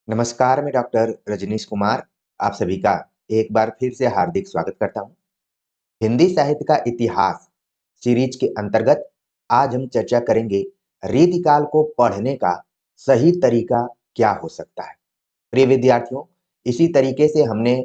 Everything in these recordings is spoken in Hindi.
नमस्कार, मैं डॉक्टर रजनीश कुमार आप सभी का एक बार फिर से हार्दिक स्वागत करता हूँ। हिंदी साहित्य का इतिहास सीरीज के अंतर्गत आज हम चर्चा करेंगे रीतिकाल को पढ़ने का सही तरीका क्या हो सकता है। प्रिय विद्यार्थियों, इसी तरीके से हमने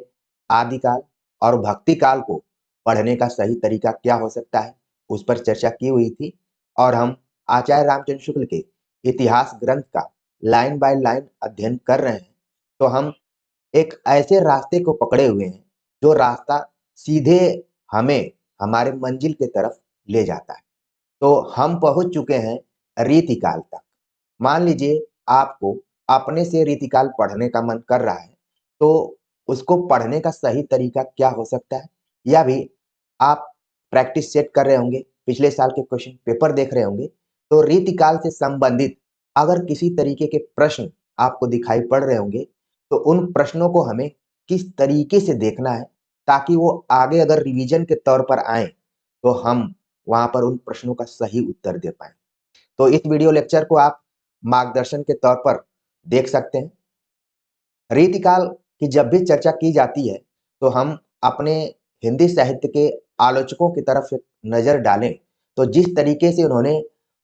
आदिकाल और भक्ति काल को पढ़ने का सही तरीका क्या हो सकता है, उस पर चर्चा की हुई थी और हम आचार्य रामचंद्र शुक्ल के इतिहास ग्रंथ का लाइन बाय लाइन अध्ययन कर रहे हैं। तो हम एक ऐसे रास्ते को पकड़े हुए हैं जो रास्ता सीधे हमें हमारे मंजिल की तरफ ले जाता है। तो हम पहुंच चुके हैं रीतिकाल तक। मान लीजिए आपको अपने से रीतिकाल पढ़ने का मन कर रहा है, तो उसको पढ़ने का सही तरीका क्या हो सकता है, या भी आप प्रैक्टिस सेट कर रहे होंगे, पिछले साल के क्वेश्चन पेपर देख रहे होंगे। तो रीतिकाल से संबंधित अगर किसी तरीके के प्रश्न आपको दिखाई पड़ रहे होंगे, तो उन प्रश्नों को हमें किस तरीके से देखना है ताकि वो आगे अगर रिवीजन के तौर पर आए तो हम वहां पर उन प्रश्नों का सही उत्तर दे पाए। तो इस वीडियो लेक्चर को आप मार्गदर्शन के तौर पर देख सकते हैं। रीतिकाल की जब भी चर्चा की जाती है तो हम अपने हिंदी साहित्य के आलोचकों की तरफ एक नजर डालें तो जिस तरीके से उन्होंने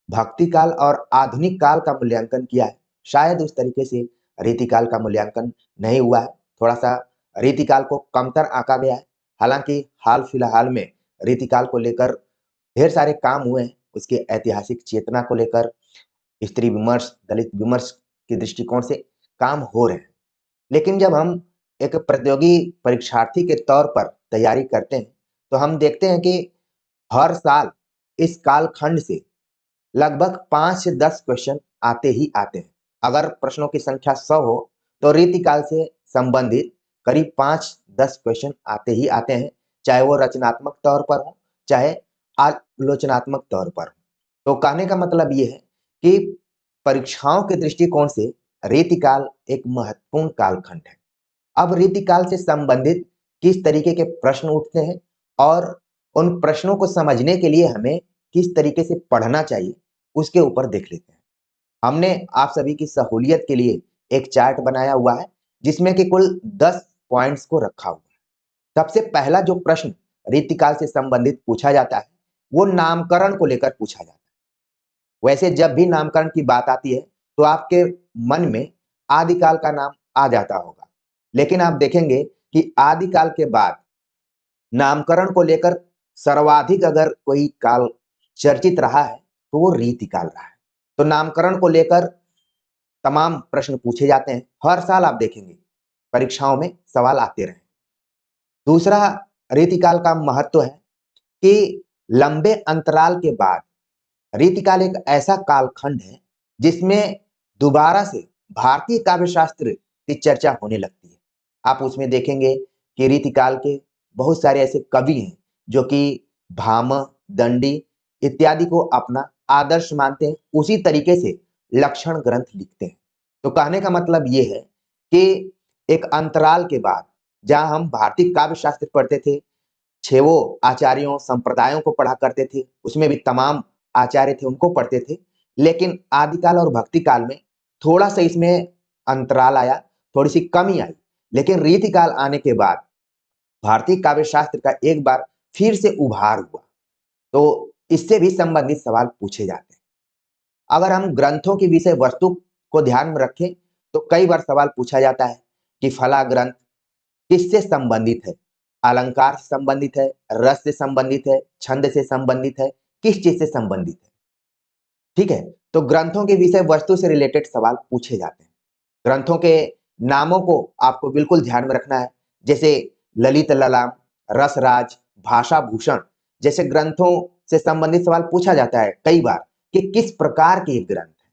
भक्ति काल और आधुनिक काल का मूल्यांकन किया है, शायद उस तरीके से रीतिकाल का मूल्यांकन नहीं हुआ है। थोड़ा सा रीतिकाल को कमतर आंका गया है। हालांकि हाल फिलहाल में रीतिकाल को लेकर ढेर सारे काम हुए हैं, उसके ऐतिहासिक चेतना को लेकर स्त्री विमर्श, दलित विमर्श के दृष्टिकोण से काम हो रहे हैं। लेकिन जब हम एक प्रतियोगी परीक्षार्थी के तौर पर तैयारी करते हैं तो हम देखते हैं कि हर साल इस कालखंड से लगभग 5 से 10 क्वेश्चन आते ही आते हैं। अगर प्रश्नों की संख्या 100 हो तो रीतिकाल से संबंधित करीब 5-10 क्वेश्चन आते ही आते हैं, चाहे वो रचनात्मक तौर पर हो, चाहे आलोचनात्मक तौर पर हो। तो कहने का मतलब ये है कि परीक्षाओं के दृष्टिकोण से रीतिकाल एक महत्वपूर्ण कालखंड है। अब रीतिकाल से संबंधित किस तरीके के प्रश्न उठते हैं और उन प्रश्नों को समझने के लिए हमें किस तरीके से पढ़ना चाहिए, उसके ऊपर देख लेते हैं। हमने आप सभी की सहूलियत के लिए एक चार्ट बनाया हुआ है जिसमें कि कुल 10 पॉइंट्स को रखा हुआ है। सबसे पहला जो प्रश्न रीतिकाल से संबंधित पूछा जाता है वो नामकरण को लेकर पूछा जाता है। वैसे जब भी नामकरण की बात आती है तो आपके मन में आदिकाल का नाम आ जाता होगा, लेकिन आप देखेंगे कि आदिकाल के बाद नामकरण को लेकर सर्वाधिक अगर कोई काल चर्चित रहा है तो वो रीतिकाल रहा है। तो नामकरण को लेकर तमाम प्रश्न पूछे जाते हैं, हर साल आप देखेंगे परीक्षाओं में सवाल आते रहे। दूसरा रीतिकाल का महत्व है कि लंबे अंतराल के बाद रीतिकाल एक ऐसा कालखंड है जिसमें दोबारा से भारतीय काव्य शास्त्र की चर्चा होने लगती है। आप उसमें देखेंगे कि रीतिकाल के बहुत सारे ऐसे कवि हैं जो कि भामह, दंडी इत्यादि को अपना आदर्श मानते हैं, उसी तरीके से लक्षण ग्रंथ लिखते हैं। तो कहने का मतलब ये है कि एक अंतराल के बाद जहां हम भारतीय काव्य शास्त्र पढ़ते थे, छेवों आचार्यों संप्रदायों को पढ़ा करते थे, उसमें भी तमाम आचार्य थे उनको पढ़ते थे, लेकिन आदिकाल और भक्ति काल में थोड़ा सा इसमें अंतराल आया, थोड़ी सी कमी आई। लेकिन रीतिकाल आने के बाद भारतीय काव्य शास्त्र का एक बार फिर से उभार हुआ। तो इससे भी संबंधित सवाल पूछे जाते हैं। अगर हम ग्रंथों की विषय वस्तु को ध्यान में रखें तो कई बार सवाल पूछा जाता है कि फला ग्रंथ किससे संबंधित है, अलंकार से संबंधित है, रस से संबंधित है, छंद से संबंधित है, किस चीज से संबंधित है। ठीक है, तो ग्रंथों के विषय वस्तु से रिलेटेड सवाल पूछे जाते हैं। ग्रंथों के नामों को आपको बिल्कुल ध्यान में रखना है, जैसे ललित ललाम, रसराज, भाषा भूषण जैसे ग्रंथों से संबंधित सवाल पूछा जाता है कई बार कि किस प्रकार के ग्रंथ है।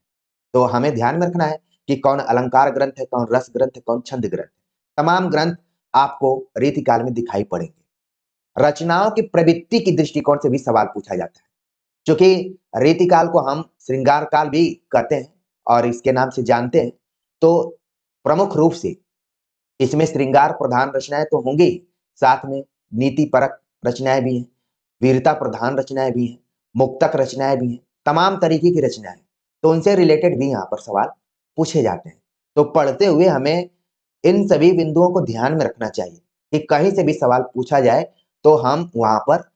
तो हमें ध्यान में रखना है कि कौन अलंकार ग्रंथ है, कौन रस ग्रंथ है, कौन छंद ग्रंथ है। तमाम ग्रंथ आपको रीतिकाल में दिखाई पड़ेंगे। रचनाओं की प्रवृत्ति की दृष्टिकोण से भी सवाल पूछा जाता है, क्योंकि रीतिकाल को हम श्रृंगार काल भी कहते हैं और इसके नाम से जानते हैं। तो प्रमुख रूप से इसमें श्रृंगार प्रधान रचनाएं तो होंगी ही, साथ में नीति परक रचनाएं भी हैं, वीरता प्रधान रचनाएं भी हैं, मुक्तक रचनाएं भी हैं, तमाम तरीके की रचनाएं। तो उनसे रिलेटेड भी यहाँ पर सवाल पूछे जाते हैं। तो पढ़ते हुए हमें इन सभी बिंदुओं को ध्यान में रखना चाहिए कि कहीं से भी सवाल पूछा जाए तो हम वहां पर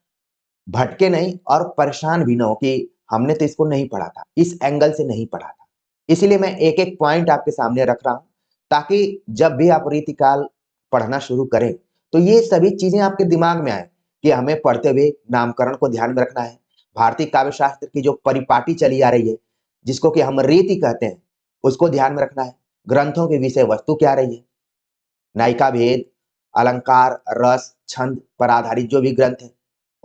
भटके नहीं और परेशान भी ना हो कि हमने तो इसको नहीं पढ़ा था, इस एंगल से नहीं पढ़ा था। इसीलिए मैं एक-एक पॉइंट आपके सामने रख रहा हूँ, ताकि जब भी आप रीतिकाल पढ़ना शुरू करें, तो ये सभी चीज़ें आपके दिमाग में आएँ कि हमें पढ़ते हुए नामकरण को ध्यान में रखना है। भारतीय काव्य शास्त्र की जो परिपाटी चली आ रही है, जिसको कि हम रीति कहते हैं, उसको ध्यान में रखना है। ग्रंथों की विषय वस्तु क्या रही है, नायिका भेद, अलंकार, रस, छंद पर आधारित जो भी ग्रंथ हैं,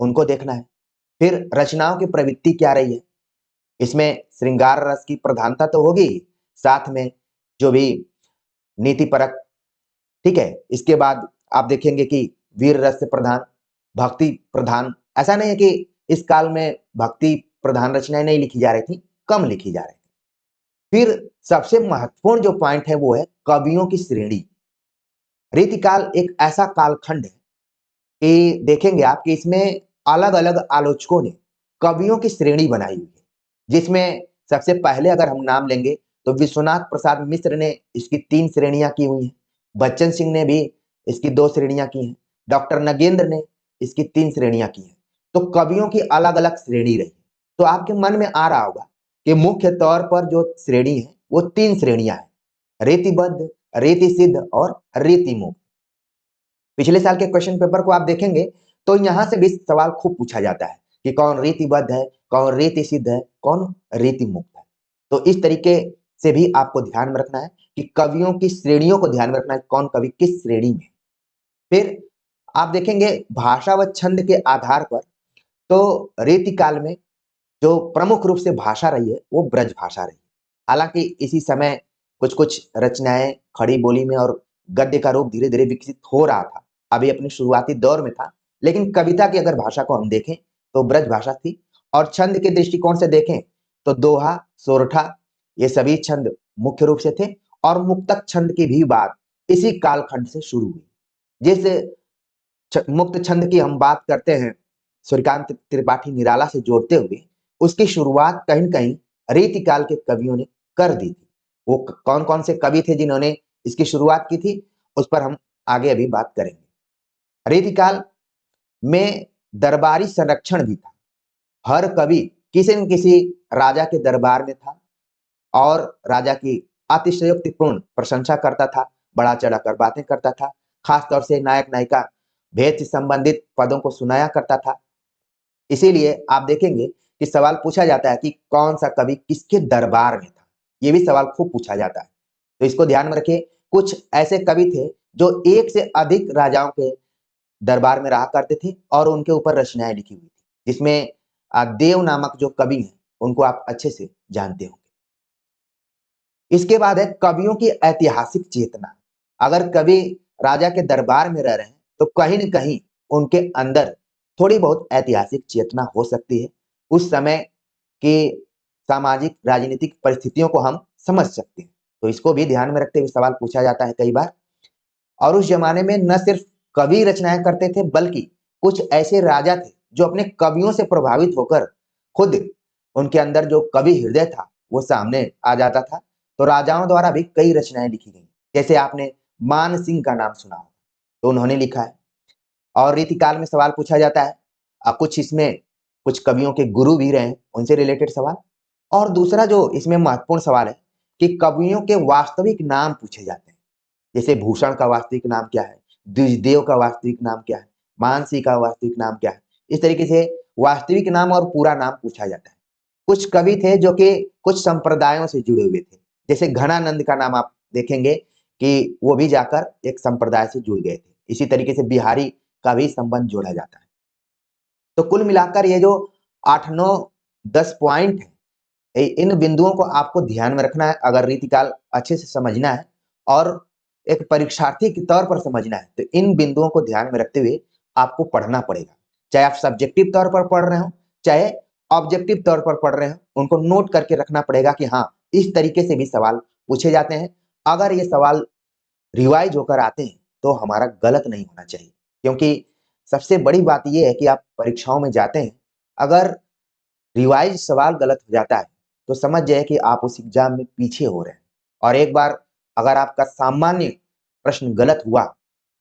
उनको देखना है। फिर रचनाओं की प्रवृत्ति क्या रही है, इसमें श्रृंगार रस की प्रधानता तो होगी ही, साथ में जो भी नीतिपरक, ठीक है? इसके बाद आप देखेंगे कि वीर रस से प्रधान, भक्ति प्रधान, ऐसा नहीं है कि इस काल में भक्ति प्रधान रचनाएँ नहीं लिखी जा रही थी, कम लिखी जा रही थी। फिर सबसे महत्वपूर्ण जो पॉइंट है वो है कवियों की श्रेणी। रीतिकाल एक ऐसा कालखंड है कि देखेंगे आप कि इसमें अलग-अलग आलोचकों ने कवियों की श्रेणी बनाई हुई है, जिसमें सबसे पहले अगर हम नाम लेंगे तो विश्वनाथ प्रसाद मिश्र ने इसकी 3 श्रेणियाँ की हुई हैं। बच्चन सिंह ने भी इसकी 2 श्रेणियाँ की हैं। डॉक्टर नगेंद्र ने इसकी 3 श्रेणियाँ की हैं। तो कवियों की अलग-अलग श्रेणी रही। तो आपके मन में आ रहा होगा कि मुख्य तौर पर जो श्रेणी है, वो 3 श्रेणियाँ हैं, रीतिबद्ध, रीतिसिद्ध और रीतिमुक्त। पिछले साल के क्वेश्चन पेपर को आप देखेंगे तो यहाँ से भी सवाल खूब पूछा जाता है कि कौन रीतिबद्ध है, कौन रीति सिद्ध है, कौन रीति मुक्त है। तो इस तरीके से भी आपको ध्यान में रखना है कि कवियों की श्रेणियों को ध्यान में रखना है, कौन कवि किस श्रेणी में। फिर आप देखेंगे भाषा व छंद के आधार पर तो रीतिकाल में जो प्रमुख रूप से भाषा रही है वो ब्रज भाषा रही। हालांकि इसी समय कुछ कुछ रचनाएं खड़ी बोली में और गद्य का रूप धीरे धीरे विकसित हो रहा था, अभी अपने शुरुआती दौर में था, लेकिन कविता की अगर भाषा को हम देखें तो ब्रज भाषा थी। और छंद के दृष्टिकोण से देखें तो दोहा, सोरठा, ये सभी छंद मुख्य रूप से थे। और मुक्तक छंद की भी बात इसी कालखंड से शुरू हुई। जिस मुक्त छंद की हम बात करते हैं सूर्यकांत त्रिपाठी निराला से जोड़ते हुए, उसकी शुरुआत कहीं न कहीं रीतिकाल के कवियों ने कर दी थी। वो कौन-कौन से कवि थे जिन्होंने इसकी शुरुआत की थी, उस पर हम आगे अभी बात करेंगे। रीतिकाल में दरबारी संरक्षण भी था। हर कवि किसी न किसी राजा के दरबार में था और राजा की अतिशयोक्तिपूर्ण प्रशंसा करता था, बढ़ा चढ़ाकर बातें करता था, खास तौर से नायक-नायिका भेद से संबंधित पदों को सुनाया करता था। इसीलिए आप देखेंगे कि सवाल पूछा जाता है कि कौन-सा कवि किसके दरबार में था? ये भी सवाल खूब पूछा जाता है। तो इसको ध्यान में रखिए, कुछ ऐसे कवि थे जो एक से अधिक राजाओं के दरबार में रहा करते थे और उनके ऊपर रचनाएँ लिखी हुई थी। जिसमें देव नामक जो कवि हैं, उनको आप अच्छे से जानते होंगे। इसके बाद है कवियों की ऐतिहासिक चेतना। अगर कवि राजा के दरबार में रह रहे हैं, तो कहीं न कहीं उनके अंदर थोड़ी बहुत ऐतिहासिक चेतना हो सकती है। उस समय की सामाजिक राजनीतिक परिस्थितियों को हम समझ सकते हैं। तो इसको भी ध्यान में रखते हुए सवाल पूछा जाता है कई बार। और उस ज़माने में न सिर्फ कवि रचनाएँ करते थे, बल्कि कुछ ऐसे राजा थे, जो अपने कवियों से प्रभावित होकर खुद उनके अंदर जो कवि हृदय था, वो सामने आ जाता था। तो राजाओं द्वारा भी कई रचनाएँ लिखी गई। जैसे आपने मान सिंह का नाम सुना होगा, तो उन्होंने लिखा है। और रीतिकाल में सवाल पूछा जाता है कुछ इसमें कुछ कवियों के गुरु भी रहे हैं, उनसे रिलेटेड सवाल। और दूसरा जो इसमें महत्वपूर्ण सवाल है कि कवियों के वास्तविक नाम पूछे जाते हैं। जैसे भूषण का वास्तविक नाम क्या है? द्विजदेव का वास्तविक नाम क्या है? मानसी का वास्तविक नाम क्या है? इस तरीके से वास्तविक नाम और पूरा नाम पूछा जाता है। कुछ कवि थे जो कि कुछ संप्रदायों से जुड़े हुए थे। जैसे घनानंद का नाम आप देखेंगे कि वो भी जाकर एक संप्रदाय से जुड़ गए थे। इसी तरीके से बिहारी का भी संबंध जोड़ा जाता है। तो कुल मिलाकर ये जो 8, 9, 10 पॉइंट हैं, इन बिंदुओं को आपको ध्यान में रखना है अगर रीतिकाल अच्छे से समझना है और एक परीक्षार्थी के तौर पर समझना है, तो इन बिंदुओं को ध्यान में रखते हुए आपको पढ़ना पड़ेगा। चाहे आप सब्जेक्टिव तौर पर पढ़ रहे हो, चाहे ऑब्जेक्टिव तौर पर पढ़ रहे हो, उनको नोट करके रखना पड़ेगा कि हाँ, इस तरीके से भी सवाल पूछे जाते हैं। अगर ये सवाल रिवाइज होकर आते हैं, तो हमारा गलत नहीं होना चाहिए। क्योंकि सबसे बड़ी बात ये है कि आप परीक्षाओं में जाते हैं, अगर रिवाइज सवाल गलत हो जाता है, तो समझ जाइए कि आप उस एग्ज़ाम में पीछे हो रहे हैं। और एक बार अगर आपका सामान्य प्रश्न गलत हुआ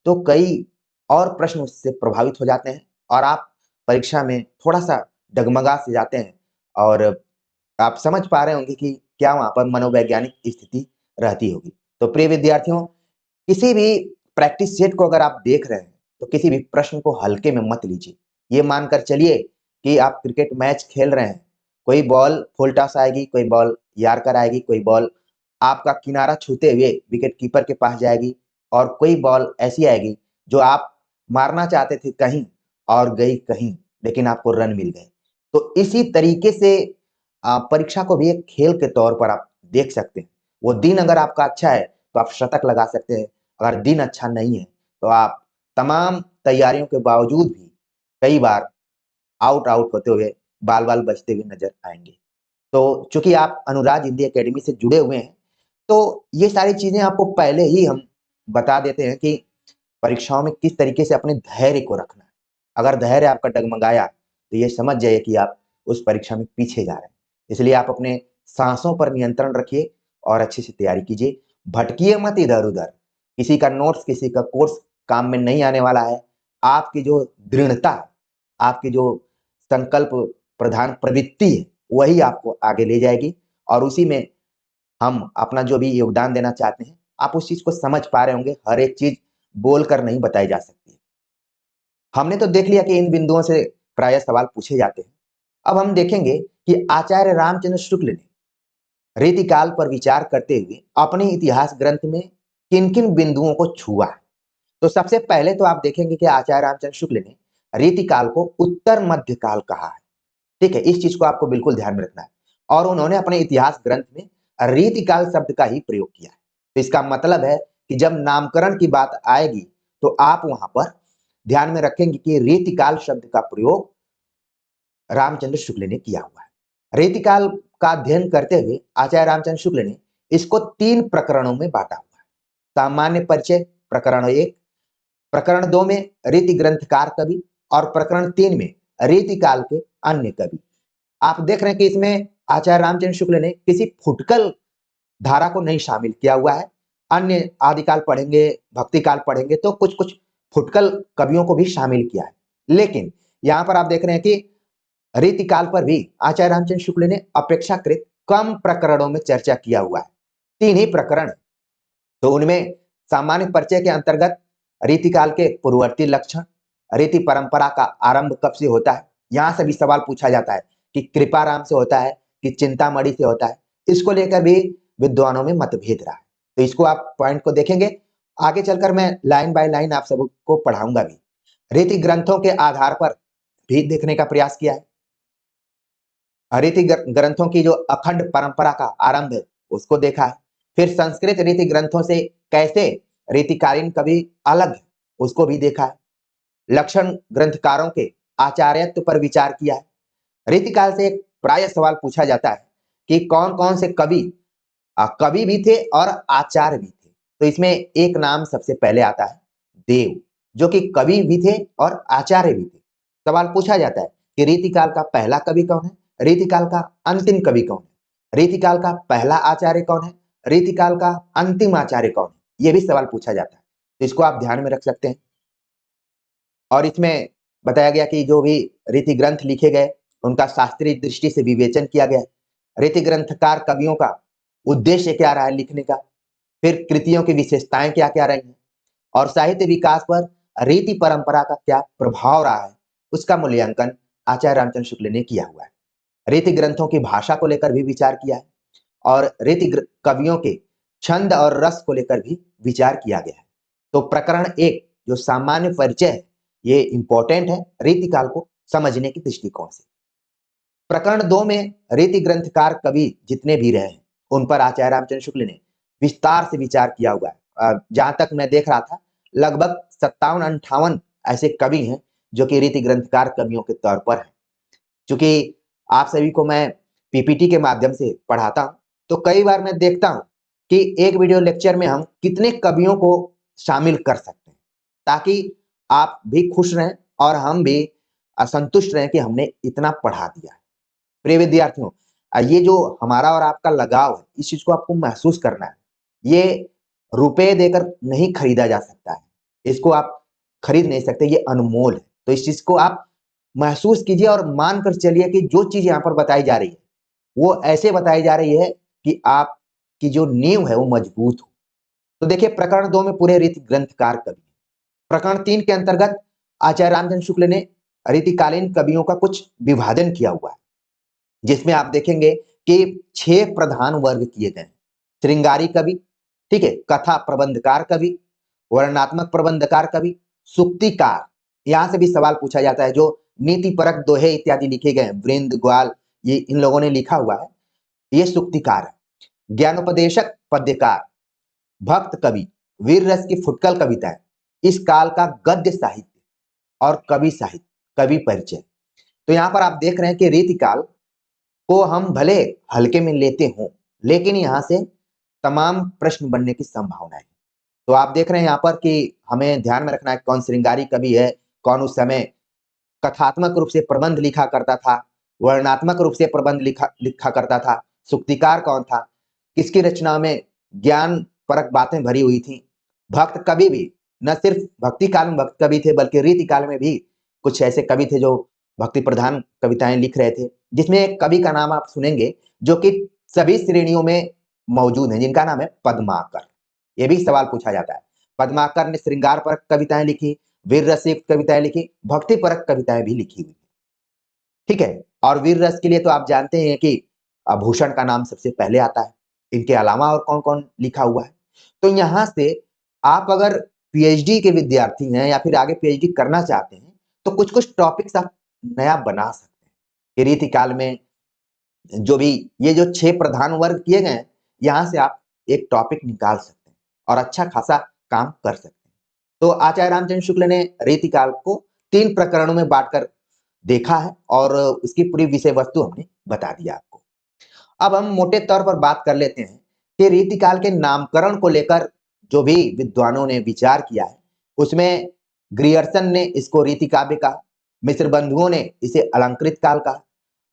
तो कई और प्रश्न उससे प्रभावित हो जाते हैं और आप परीक्षा में थोड़ा-सा डगमगा से जाते हैं और आप समझ पा रहे होंगे कि क्या वहाँ पर मनोवैज्ञानिक स्थिति रहती होगी। तो प्रिय विद्यार्थियों, किसी भी प्रैक्टिस सेट को अगर आप देख रहे हैं, तो किसी भी प्रश्न को हल्के में मत लीजिए। ये मानकर चलिए कि आप क्रिकेट मैच खेल रहे हैं, कोई बॉल फुल टॉस आएगी, कोई बॉल यॉर्कर आएगी, कोई बॉल आपका किनारा छूते हुए विकेट कीपर के पास जाएगी और कोई बॉल ऐसी आएगी जो आप मारना चाहते थे कहीं और गई कहीं, लेकिन आपको रन मिल गए। तो इसी तरीके से परीक्षा को भी एक खेल के तौर पर आप देख सकते हैं। वो दिन अगर आपका अच्छा है, तो आप शतक लगा सकते हैं। अगर दिन अच्छा नहीं है, तो आप तमाम तैयारियों के बावजूद भी कई बार आउट होते हुए, बाल-वाल बचते हुए नज़र आएँगे। तो चूँकि आप अनुराग हिंदी अकेडमी से जुड़े हुए हैं, तो ये सारी चीज़ें आपको पहले ही हम बता देते हैं कि परीक्षाओं में किस तरीके से अपने धैर्य को रखना है। अगर धैर्य आपका डगमगाया, तो ये समझ जाइए कि आप उस परीक्षा में पीछे जा रहे हैं। इसलिए आप अपने साँसों पर नियंत्रण रखिए और अच्छे से तैयारी कीजिए। भटकिए मत इधर-उधर। किसी का नोट्स, किसी का कोर्स काम में नहीं आने वाला है। आपकी जो दृढ़ता है, आपकी जो संकल्प प्रधान प्रवृत्ति है, वही आपको आगे ले जाएगी और उसी में हम अपना जो भी योगदान देना चाहते हैं, आप उस चीज़ को समझ पा रहे होंगे। हर एक चीज़ बोलकर नहीं बताई जा सकती। हमने तो देख लिया कि इन बिंदुओं से प्रायः सवाल पूछे जाते हैं। अब हम देखेंगे कि आचार्य रामचंद्र शुक्ल ने रीतिकाल पर विचार करते हुए अपने इतिहास ग्रंथ में किन-किन बिंदुओं को छुआ है। तो सबसे पहले तो आप देखेंगे कि आचार्य रामचंद्र शुक्ल ने रीतिकाल को उत्तर मध्य काल कहा है। ठीक है, इस चीज को आपको बिल्कुल ध्यान में रखना है और उन्होंने अपने इतिहास ग्रंथ में रीतिकाल शब्द का ही प्रयोग किया है। तो इसका मतलब है कि जब नामकरण की बात आएगी तो आप वहां पर ध्यान में रखेंगे कि रीतिकाल शब्द का प्रयोग रामचंद्र शुक्ल ने किया हुआ है। रीतिकाल का अध्ययन करते हुए आचार्य रामचंद्र शुक्ल ने इसको 3 प्रकरणों में बांटा हुआ है। सामान्य परिचय प्रकरण 1, प्रकरण 2 में रीति ग्रंथकार कवि और प्रकरण 3 में रीतिकाल के अन्य कवि। आप देख रहे हैं कि इसमें आचार्य रामचंद्र शुक्ल ने किसी फुटकल धारा को नहीं शामिल किया हुआ है। अन्य आदिकाल पढ़ेंगे, भक्ति काल पढ़ेंगे तो कुछ-कुछ फुटकल कवियों को भी शामिल किया है। लेकिन यहाँ पर आप देख रहे हैं कि रीतिकाल पर भी आचार्य रामचंद्र शुक्ल ने अपेक्षाकृत कम प्रकरणों में चर्चा किया हुआ है। 3 ही प्रकरण, तो उनमें सामान्य परिचय के अंतर्गत रीतिकाल के पूर्ववर्ती लक्षण, रीति परंपरा का आरंभ कब से होता है, यहाँ से भी सवाल पूछा जाता है कि कृपाराम से होता है कि चिंतामणि से होता है। इसको लेकर भी विद्वानों में मतभेद रहा है। तो इसको आप पॉइंट को देखेंगे। आगे चलकर मैं लाइन बाय लाइन आप सबको पढ़ाऊंगा भी। रीति ग्रंथों के आधार पर भी देखने का प्रयास किया है। रीति ग्रंथों की जो अखंड परंपरा का आरंभ है, उसको देखा है। फिर संस्कृत रीति ग्रंथों से कैसे रीतिकालीन कवि अलग है, उसको भी देखा है। लक्षण ग्रंथकारों के आचार्यत्व पर विचार किया है। रीतिकाल से एक प्राय सवाल पूछा जाता है कि कौन-कौन से कवि कवि भी थे और आचार्य भी थे। तो इसमें एक नाम सबसे पहले आता है देव, जो कि कवि भी थे और आचार्य भी थे। सवाल पूछा जाता है कि रीतिकाल का पहला कवि कौन है? रीतिकाल का अंतिम कवि कौन है? रीतिकाल का पहला आचार्य कौन है? रीतिकाल का अंतिम आचार्य कौन है? ये भी सवाल पूछा जाता है। तो इसको आप ध्यान में रख सकते हैं। और इसमें बताया गया कि जो भी रीति ग्रंथ लिखे गए, उनका शास्त्रीय दृष्टि से विवेचन किया गया। रीति ग्रंथकार कवियों का उद्देश्य क्या रहा है लिखने का, फिर कृतियों की विशेषताएं क्या-क्या रही हैं और साहित्य विकास पर रीति परंपरा का क्या प्रभाव रहा है, उसका मूल्यांकन आचार्य रामचंद्र शुक्ल ने किया हुआ है। रीति ग्रंथों की भाषा को लेकर भी विचार किया है और कवियों के छंद और रस को लेकर भी विचार किया गया है। तो प्रकरण 1 जो सामान्य परिचय है, ये इंपॉर्टेंट है रीतिकाल को समझने की दृष्टिकोण से। प्रकरण 2 में रीति ग्रंथकार कवि जितने भी रहे हैं, उन पर आचार्य रामचंद्र शुक्ल ने विस्तार से विचार किया हुआ है। जहाँ तक मैं देख रहा था, लगभग 57-58 ऐसे कवि हैं जो कि रीति ग्रंथकार कवियों के तौर पर हैं। चूँकि आप सभी को मैं पीपीटी के माध्यम से पढ़ाता हूँ, तो कई बार मैं देखता हूँ कि एक वीडियो लेक्चर में हम कितने कवियों को शामिल कर सकते हैं, ताकि आप भी खुश रहें और हम भी संतुष्ट रहें कि हमने इतना पढ़ा दिया है। प्रिय विद्यार्थियों, ये जो हमारा और आपका लगाव है, इस चीज़ को आपको महसूस करना है। ये रुपए देकर नहीं खरीदा जा सकता है। इसको आप खरीद नहीं सकते, ये अनमोल है। तो इस चीज को आप महसूस कीजिए और मानकर चलिए कि जो चीज यहाँ पर बताई जा रही है वो ऐसे बताई जा रही है कि आपकी जो नींव है वो मजबूत हो। तो देखिए, प्रकरण 2 में पूरे रीति ग्रंथकार कवि, प्रकरण 3 के अंतर्गत आचार्य रामचंद्र शुक्ल ने रीतिकालीन कवियों का कुछ विभाजन किया हुआ है, जिसमें आप देखेंगे कि 6 प्रधान वर्ग किए गए हैं। श्रृंगारी कवि, ठीक है, कथा प्रबंधकार कवि, वर्णनात्मक प्रबंधकार कवि, सुक्तिकार। यहां से भी सवाल पूछा जाता है। जो नीति परक दोहे इत्यादि लिखे गए हैं, वृंद ग्वाल, ये इन लोगों ने लिखा हुआ है, ये सुक्तिकार है। ज्ञानोपदेशक पद्यकार, भक्त कवि, वीर रस की फुटकल कविता है, इस काल का गद्य साहित्य और कवि साहित्य, कवि परिचय। तो यहाँ पर आप देख रहे हैं कि रीतिकाल को हम भले हल्के में लेते हों, लेकिन यहाँ से तमाम प्रश्न बनने की संभावना है। तो आप देख रहे हैं यहाँ पर कि हमें ध्यान में रखना है कौन श्रृंगारी कवि है, कौन उस समय कथात्मक रूप से प्रबंध लिखा करता था, वर्णनात्मक रूप से प्रबंध लिखा लिखा करता था, सुक्तिकार कौन था, किसकी रचना में ज्ञान परक बातें भरी हुई थी। भक्त कवि भी न सिर्फ भक्ति काल में भक्त कवि थे, बल्कि रीति काल में भी कुछ ऐसे कवि थे जो भक्ति प्रधान कविताएं लिख रहे थे। जिसमें एक कवि का नाम आप सुनेंगे जो कि सभी श्रेणियों में मौजूद है, जिनका नाम है पद्माकर। ये भी सवाल पूछा जाता है। पद्माकर ने श्रृंगार परक कविताएं लिखी, वीर रसिक कविताएं लिखी, भक्ति परक कविताएं भी लिखी हुई, ठीक है। और वीर रस के लिए तो आप जानते हैं कि भूषण का नाम सबसे पहले आता है। इनके अलावा और कौन कौन लिखा हुआ है, तो यहाँ से आप अगर पीएचडी के विद्यार्थी हैं या फिर आगे पीएचडी करना चाहते हैं तो कुछ कुछ टॉपिक्स आप नया बना सकते हैं कि रीति काल में जो भी ये जो 6 प्रधान वर्ग किए गए हैं, यहाँ से आप एक टॉपिक निकाल सकते हैं और अच्छा खासा काम कर सकते हैं। तो आचार्य रामचंद्र शुक्ल ने रीतिकाल को 3 प्रकरणों में बांटकर देखा है और उसकी पूरी विषय वस्तु हमने बता दिया आपको। अब हम मोटे तौर पर बात कर लेते हैं कि रीतिकाल के नामकरण को लेकर जो भी विद्वानों ने विचार किया है, उसमें ग्रियर्सन ने इसको रीति काव्य कहा, मिश्र बंधुओं ने इसे अलंकृत काल कहा,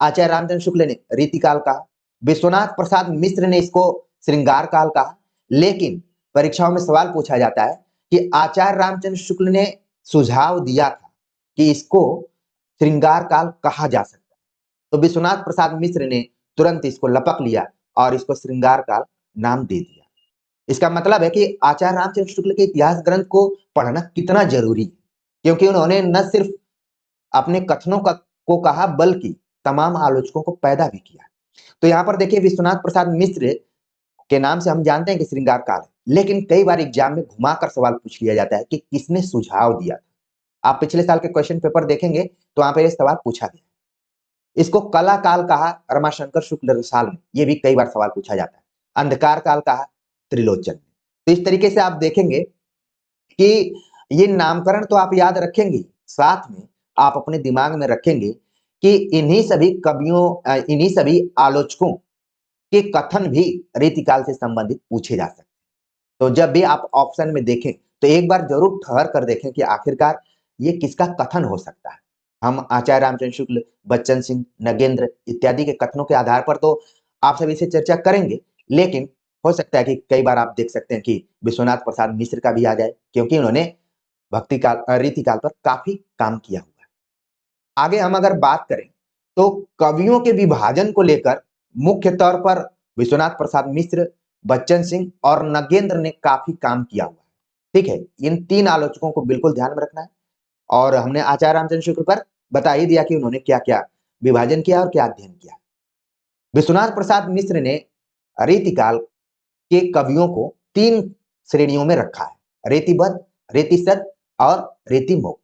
आचार्य रामचंद्र शुक्ल ने रीतिकाल कहा, विश्वनाथ प्रसाद मिश्र ने इसको श्रृंगार काल कहा। लेकिन परीक्षाओं में सवाल पूछा जाता है कि आचार्य रामचंद्र शुक्ल ने सुझाव दिया था कि इसको श्रृंगार काल कहा जा सकता है, तो विश्वनाथ प्रसाद मिश्र ने तुरंत इसको लपक लिया और इसको श्रृंगार काल नाम दे दिया। इसका मतलब है कि आचार्य रामचंद्र शुक्ल के इतिहास ग्रंथ को पढ़ना कितना जरूरी है, क्योंकि उन्होंने न सिर्फ अपने कथनों को कहा बल्कि तमाम आलोचकों को पैदा भी किया। तो यहाँ पर देखिए, विश्वनाथ प्रसाद मिश्र के नाम से हम जानते हैं कि श्रृंगार काल है, लेकिन कई बार एग्जाम में घुमाकर सवाल पूछ लिया जाता है कि किसने सुझाव दिया था। आप पिछले साल के क्वेश्चन पेपर देखेंगे तो वहां पर यह सवाल पूछा गया। इसको कला काल कहा रमाशंकर शुक्ल रसाल में, ये भी कई बार सवाल पूछा जाता है। अंधकार काल कहा त्रिलोचन में। तो इस तरीके से आप देखेंगे कि ये नामकरण तो आप याद रखेंगे, साथ में आप अपने दिमाग में रखेंगे कि इन्हीं सभी कवियों, इन्हीं सभी आलोचकों के कथन भी रीतिकाल से संबंधित पूछे जा सकते हैं। तो जब भी आप ऑप्शन में देखें तो एक बार जरूर ठहर कर देखें कि आखिरकार ये किसका कथन हो सकता है। हम आचार्य रामचंद्र शुक्ल, बच्चन सिंह, नगेंद्र इत्यादि के कथनों के आधार पर तो आप सभी से चर्चा करेंगे, लेकिन हो सकता है कि कई बार आप देख सकते हैं कि विश्वनाथ प्रसाद मिश्र का भी आ जाए, क्योंकि उन्होंने भक्ति काल, रीतिकाल पर काफी काम किया हुआ है। आगे हम अगर बात करें तो कवियों के विभाजन को लेकर मुख्य तौर पर विश्वनाथ प्रसाद मिश्र, बच्चन सिंह और नगेंद्र ने काफी काम किया हुआ है, ठीक है। इन 3 आलोचकों को बिल्कुल ध्यान में रखना है। और हमने आचार्य रामचंद्र शुक्ल पर बता ही दिया कि उन्होंने क्या क्या विभाजन किया और क्या अध्ययन किया। विश्वनाथ प्रसाद मिश्र ने रीतिकाल के कवियों को 3 श्रेणियों में रखा है, रीतिबद्ध, रीतिसत और रीतिमोक्त।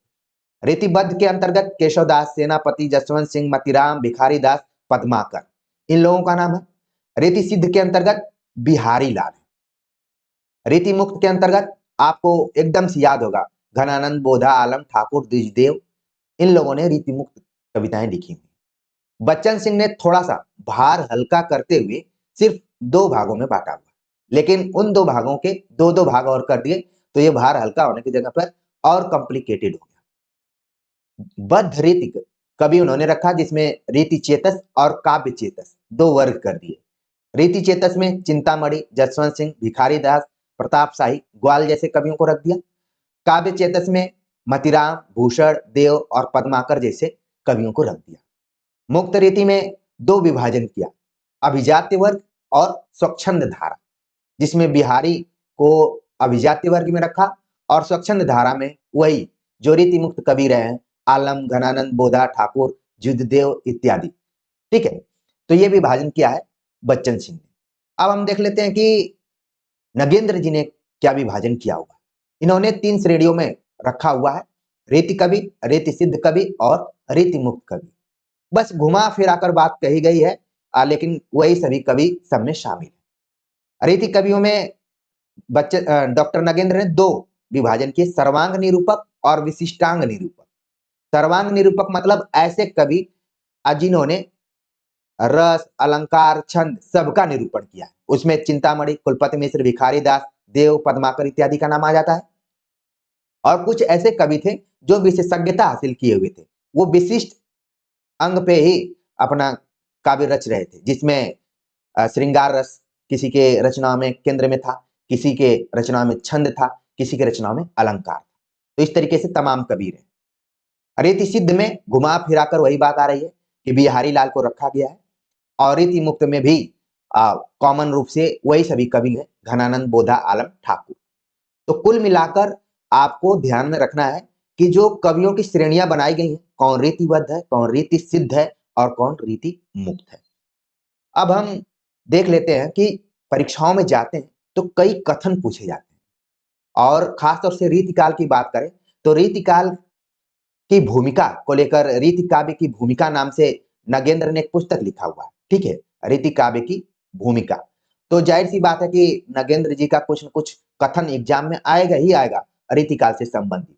रीतिबद्ध के अंतर्गत केशवदास, सेनापति, जसवंत सिंह, मतीराम, भिखारी दास, पद्माकर, इन लोगों का नाम है। रीति सिद्ध के अंतर्गत बिहारी लाल है। रीति मुक्त के अंतर्गत आपको एकदम से याद होगा घनानंद, बोधा, आलम, ठाकुर, द्विजदेव, इन लोगों ने रीति मुक्त कविताएं लिखी हुई। बच्चन सिंह ने थोड़ा सा भार हल्का करते हुए सिर्फ 2 भागों में बांटा हुआ, लेकिन उन 2 भागों के 2-2 भाग और कर दिए तो ये भार हल्का होने की जगह पर और कॉम्प्लिकेटेड हो गया। बद्ध रीति कवि उन्होंने रखा, जिसमें रीति चेतस और काव्य चेतस 2 वर्ग कर दिए। रीति चेतस में चिंतामणि, जसवंत सिंह, भिखारी दास, प्रताप शाही, ग्वाल जैसे कवियों को रख दिया। काव्य चेतस में मतिराम, भूषण, देव और पद्माकर जैसे कवियों को रख दिया। मुक्त रीति में दो विभाजन किया, अभिजात्य वर्ग और स्वच्छंद धारा, जिसमें बिहारी को अभिजात्य वर्ग में रखा और स्वच्छंद धारा में वही जो रीति मुक्त कवि रहे हैं, आलम, घनानंद, बोधा, ठाकुर, युद्धदेव इत्यादि। ठीक है, तो ये विभाजन किया है बच्चन सिंह ने। अब हम देख लेते हैं कि नगेंद्र जी ने क्या विभाजन किया होगा। इन्होंने 3 श्रेणियों में रखा हुआ है, रीति कवि, रीति सिद्ध कवि और रीति मुक्त कवि। बस घुमा फिराकर बात कही गई है, लेकिन वही सभी कवि सब में शामिल है। रीति कवियों में डॉक्टर नगेंद्र ने 2 विभाजन किए, सर्वांग निरूपक और विशिष्टांग निरूपक। सर्वांग निरूपक मतलब ऐसे कवि जिन्होंने रस, अलंकार, छंद सबका निरूपण किया है। उसमें चिंतामणि, कुलपति मिश्र, भिखारी दास, देव, पद्माकर इत्यादि का नाम आ जाता है। और कुछ ऐसे कवि थे जो विशेषज्ञता हासिल किए हुए थे, वो विशिष्ट अंग पे ही अपना काव्य रच रहे थे, जिसमें श्रृंगार रस किसी के रचनाओं में केंद्र में था, किसी के रचनाओं में छंद था, किसी के रचनाओं में अलंकार। तो इस तरीके से तमाम कवि रहे। रीति सिद्ध में घुमा फिराकर वही बात आ रही है कि बिहारी लाल को रखा गया है, और रीति मुक्त में भी कॉमन रूप से वही सभी कवि हैं, घनानंद, बोधा, आलम, ठाकुर। तो कुल मिलाकर आपको ध्यान में रखना है कि जो कवियों की श्रेणियां बनाई गई हैं, कौन रीतिबद्ध है, कौन रीति सिद्ध है और कौन रीति मुक्त है। अब हम देख लेते हैं कि परीक्षाओं में जाते हैं तो कई कथन पूछे जाते हैं, और खासतौर से रीतिकाल की बात करें तो रीतिकाल की भूमिका को लेकर रीति काव्य की भूमिका नाम से नगेंद्र ने एक पुस्तक लिखा हुआ है। ठीक है, रीति काव्य की भूमिका। तो जाहिर सी बात है कि नगेंद्र जी का कुछ न कुछ कथन एग्जाम में आएगा ही आएगा रीतिकाल से संबंधित।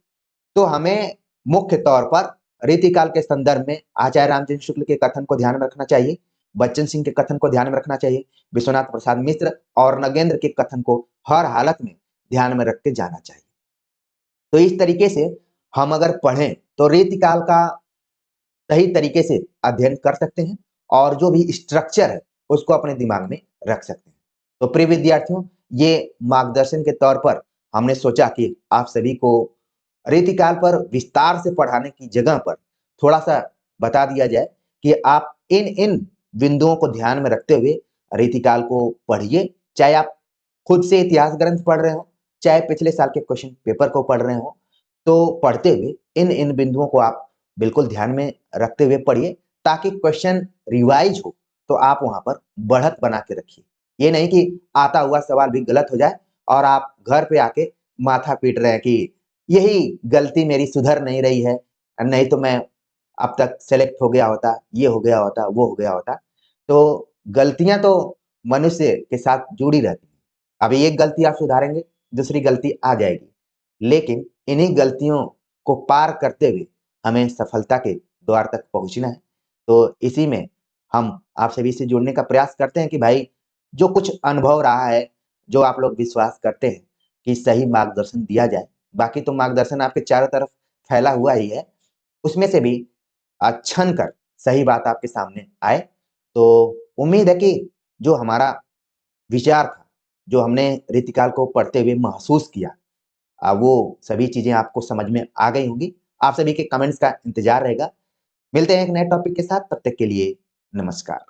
तो हमें मुख्य तौर पर रीतिकाल के संदर्भ में आचार्य रामचंद्र शुक्ल के कथन को ध्यान में रखना चाहिए, बच्चन सिंह के कथन को ध्यान में रखना चाहिए, विश्वनाथ प्रसाद मिश्र और नगेंद्र के कथन को हर हालत में ध्यान में रख के जाना चाहिए। तो इस तरीके से हम अगर पढ़ें तो रीतिकाल का सही तरीके से अध्ययन कर सकते हैं और जो भी स्ट्रक्चर है उसको अपने दिमाग में रख सकते हैं। तो प्रिय विद्यार्थियों, ये मार्गदर्शन के तौर पर हमने सोचा कि आप सभी को रीतिकाल पर विस्तार से पढ़ाने की जगह पर थोड़ा सा बता दिया जाए कि आप इन इन बिंदुओं को ध्यान में रखते हुए रीतिकाल को पढ़िए। चाहे आप खुद से इतिहास ग्रंथ पढ़ रहे हो, चाहे पिछले साल के क्वेश्चन पेपर को पढ़ रहे हो, तो पढ़ते हुए इन इन बिंदुओं को आप बिल्कुल ध्यान में रखते हुए पढ़िए, ताकि क्वेश्चन रिवाइज हो तो आप वहां पर बढ़त बना के रखिए। ये नहीं कि आता हुआ सवाल भी गलत हो जाए और आप घर पे आके माथा पीट रहे हैं कि यही गलती मेरी सुधर नहीं रही है, नहीं तो मैं अब तक सेलेक्ट हो गया होता, ये हो गया होता, वो हो गया होता। तो गलतियां तो मनुष्य के साथ जुड़ी रहती हैं। अभी एक गलती आप सुधारेंगे, दूसरी गलती आ जाएगी, लेकिन इन्हीं गलतियों को पार करते हुए हमें सफलता के द्वार तक पहुंचना है। तो इसी में हम आप सभी से जुड़ने का प्रयास करते हैं कि भाई, जो कुछ अनुभव रहा है, जो आप लोग विश्वास करते हैं कि सही मार्गदर्शन दिया जाए, बाकी तो मार्गदर्शन आपके चारों तरफ फैला हुआ ही है, उसमें से भी छन कर सही बात आपके सामने आए। तो उम्मीद है कि जो हमारा विचार था, जो हमने रीतिकाल को पढ़ते हुए महसूस किया, वो सभी चीजें आपको समझ में आ गई होंगी। आप सभी के कमेंट्स का इंतजार रहेगा। मिलते हैं एक नए टॉपिक के साथ, तब तक के लिए नमस्कार।